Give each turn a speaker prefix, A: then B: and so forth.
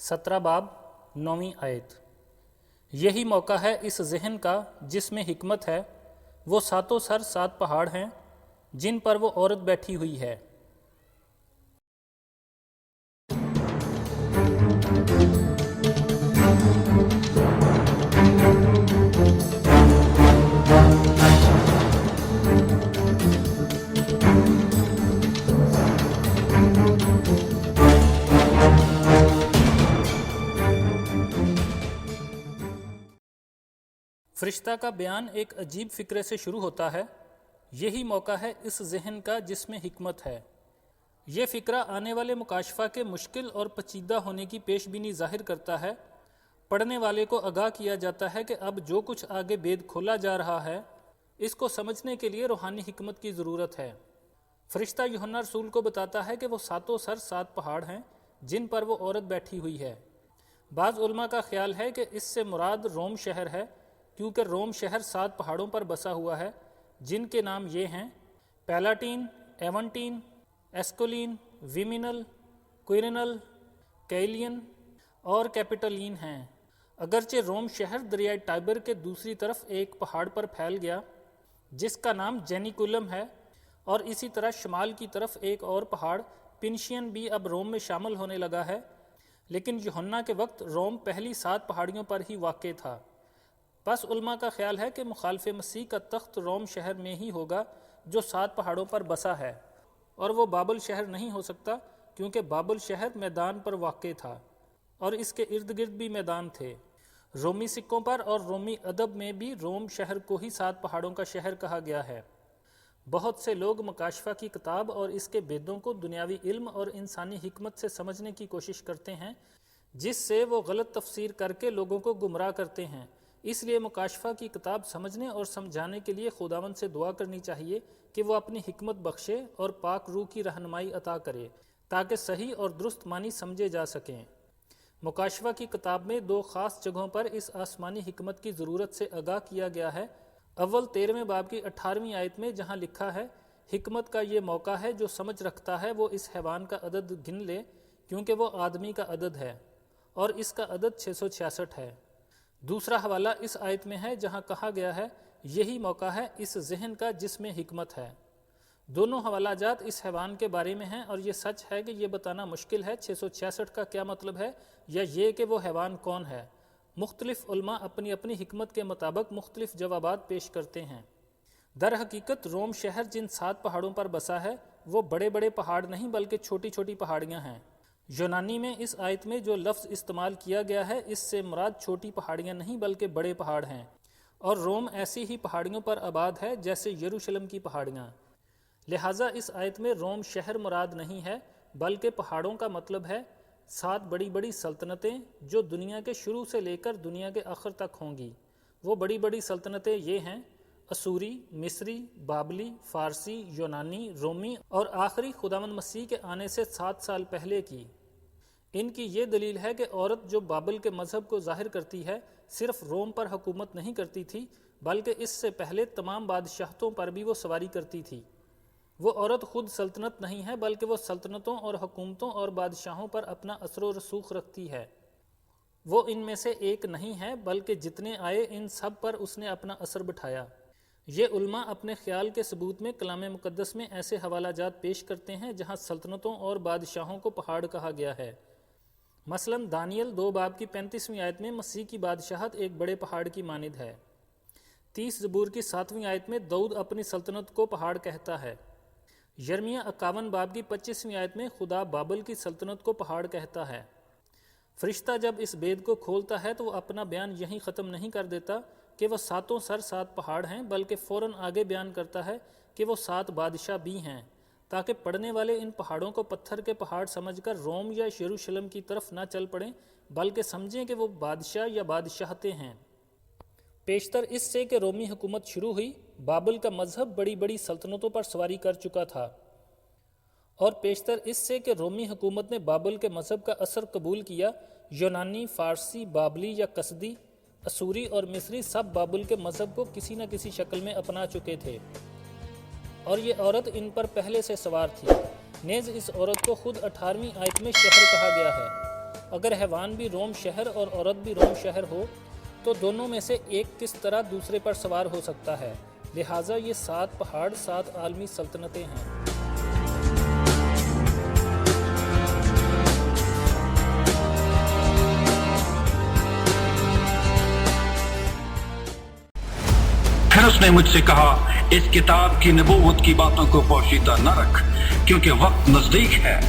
A: 17 बाब 9वीं आयत। यही मौका है इस ज़हन का जिसमें हिकमत है। वो सातों सर 7 पहाड़ हैं जिन पर वो औरत बैठी हुई है। फरिश्ता का बयान एक अजीब फ़िक्रे से शुरू होता है। यही मौका है इस ज़हन का जिसमें हिकमत है। ये फ़िक्रा आने वाले मुकाशफा के मुश्किल और पेचीदा होने की पेशबीनी ज़ाहिर करता है। पढ़ने वाले को आगाह किया जाता है कि अब जो कुछ आगे बेद खोला जा रहा है इसको समझने के लिए रूहानी हिकमत की ज़रूरत है। फरिश्ता यूहन्ना रसूल को बताता है कि वो सातों सर 7 पहाड़ हैं जिन पर वो औरत बैठी हुई है। बाज़ उलमा का ख्याल है कि इससे मुराद रोम शहर है, क्योंकि रोम शहर 7 पहाड़ों पर बसा हुआ है जिनके नाम ये हैं: पैलाटीन, एवंटीन, एस्कोलिन, विमिनल, क्विरिनल, कैलियन और कैपिटोलिन हैं। अगरचे रोम शहर दरियाई टाइबर के दूसरी तरफ एक पहाड़ पर फैल गया जिसका नाम जेनिकुलम है, और इसी तरह शुमाल की तरफ एक और पहाड़ पिनशियन भी अब रोम में शामिल होने लगा है। लेकिन यूहन्ना के वक्त रोम पहली 7 पहाड़ियों पर ही वाक़ था। बस उलमा का ख्याल है कि मुखालिफ मसीह का तख्त रोम शहर में ही होगा जो 7 पहाड़ों पर बसा है, और वो बाबल शहर नहीं हो सकता क्योंकि बाबल शहर मैदान पर वाक़ था और इसके इर्द गिर्द भी मैदान थे। रोमी सिक्कों पर और रोमी अदब में भी रोम शहर को ही 7 पहाड़ों का शहर कहा गया है। बहुत से लोग मुकाशफा की किताब और इसके भेदों को दुनियावी इल्म और इंसानी हिकमत से समझने की कोशिश करते हैं, जिससे वो गलत तफसीर करके लोगों को गुमराह करते हैं। इसलिए मुकाशफा की किताब समझने और समझाने के लिए खुदावंद से दुआ करनी चाहिए कि वो अपनी हिकमत बख्शे और पाक रूह की रहनुमाई अता करे ताकि सही और दुरुस्त मानी समझे जा सकें। मुकाशफा की किताब में 2 ख़ास जगहों पर इस आसमानी हिकमत की ज़रूरत से आगाह किया गया है। अव्वल 13वें बाब की 18वीं आयत में जहाँ लिखा है, हिकमत का ये मौका है जो समझ रखता है वो इस हैवान का अदद गिन ले क्योंकि वो आदमी का अदद है और इसका अदद 666 है। दूसरा हवाला इस आयत में है जहाँ कहा गया है, यही मौका है इस ज़हन का जिसमें हिकमत है। दोनों हवालाजात इस हैवान के बारे में हैं और ये सच है कि ये बताना मुश्किल है 666 का क्या मतलब है या ये कि वो हैवान कौन है। मुख्तलिफ उलमा अपनी अपनी हिकमत के मुताबिक मुख्तलिफ जवाबात पेश करते हैं। दर हकीकत रोम शहर जिन 7 पहाड़ों पर बसा है वो बड़े बड़े पहाड़ नहीं बल्कि छोटी छोटी पहाड़ियाँ हैं। यूनानी में इस आयत में जो लफ्ज़ इस्तेमाल किया गया है इससे मुराद छोटी पहाड़ियाँ नहीं बल्कि बड़े पहाड़ हैं, और रोम ऐसी ही पहाड़ियों पर आबाद है जैसे यरूशलेम की पहाड़ियाँ। लिहाजा इस आयत में रोम शहर मुराद नहीं है बल्कि पहाड़ों का मतलब है 7 बड़ी बड़ी सल्तनतें जो दुनिया के शुरू से लेकर दुनिया के आखिर तक होंगी। वो बड़ी बड़ी सल्तनतें ये हैं: असूरी, मिस्री, बाबली, फ़ारसी, यूनानी, रोमी और आखिरी खुदावंद मसीह के आने से 7 साल पहले की। इनकी ये दलील है कि औरत जो बाबल के मज़हब को ज़ाहिर करती है सिर्फ रोम पर हुकूमत नहीं करती थी बल्कि इससे पहले तमाम बादशाहतों पर भी वो सवारी करती थी। वो औरत खुद सल्तनत नहीं है बल्कि वो सल्तनतों और हुकूमतों और बादशाहों पर अपना असर व रसूख रखती है। वो इनमें से एक नहीं है बल्कि जितने आए इन सब पर उसने अपना असर बिठाया। ये उल्मा अपने ख्याल के सबूत में कलाम मुकद्दस में ऐसे हवालाजात पेश करते हैं जहाँ सल्तनतों और बादशाहों को पहाड़ कहा गया है। मसलन दानियल 2 बाब की 35वीं आयत में मसीह की बादशाहत एक बड़े पहाड़ की मानिद है। 30 ज़बूर की 7वीं आयत में दाऊद अपनी सल्तनत को पहाड़ कहता है। यर्मिया 51 बाब की 25वीं आयत में खुदा बाबल की सल्तनत को पहाड़ कहता है। फरिश्ता जब इस भेद को खोलता है तो वो अपना बयान यहीं ख़त्म नहीं कर देता कि वह सातों सर 7 पहाड़ हैं, बल्कि फ़ौरन आगे बयान करता है कि वो 7 बादशाह भी हैं, ताकि पढ़ने वाले इन पहाड़ों को पत्थर के पहाड़ समझकर रोम या यरूशलेम की तरफ ना चल पड़ें बल्कि समझें कि वो बादशाह या बादशाहतें हैं। पेशतर इससे कि रोमी हुकूमत शुरू हुई, बाबल का मज़हब बड़ी बड़ी सल्तनतों पर सवारी कर चुका था, और पेशतर इससे कि रोमी हुकूमत ने बाबल के मज़हब का असर कबूल किया। यूनानी, फ़ारसी, बाबली या कसदी, असूरी और मिस्री सब बाबल के मज़हब को किसी न किसी शक्ल में अपना चुके थे, और ये औरत इन पर पहले से सवार थी। नेज़ इस औरत को खुद 18वीं आयत में शहर कहा गया है। اگر حیوان بھی روم شہر اور عورت بھی روم شہر ہو تو دونوں میں سے ایک کس طرح دوسرے پر سوار ہو سکتا ہے؟ لہٰذا یہ 7 پہاڑ 7 عالمی سلطنتیں ہیں۔
B: پھر اس نے مجھ سے کہا، اس کتاب کی نبوت کی باتوں کو پوشیدہ نہ رکھ، کیونکہ وقت نزدیک ہے۔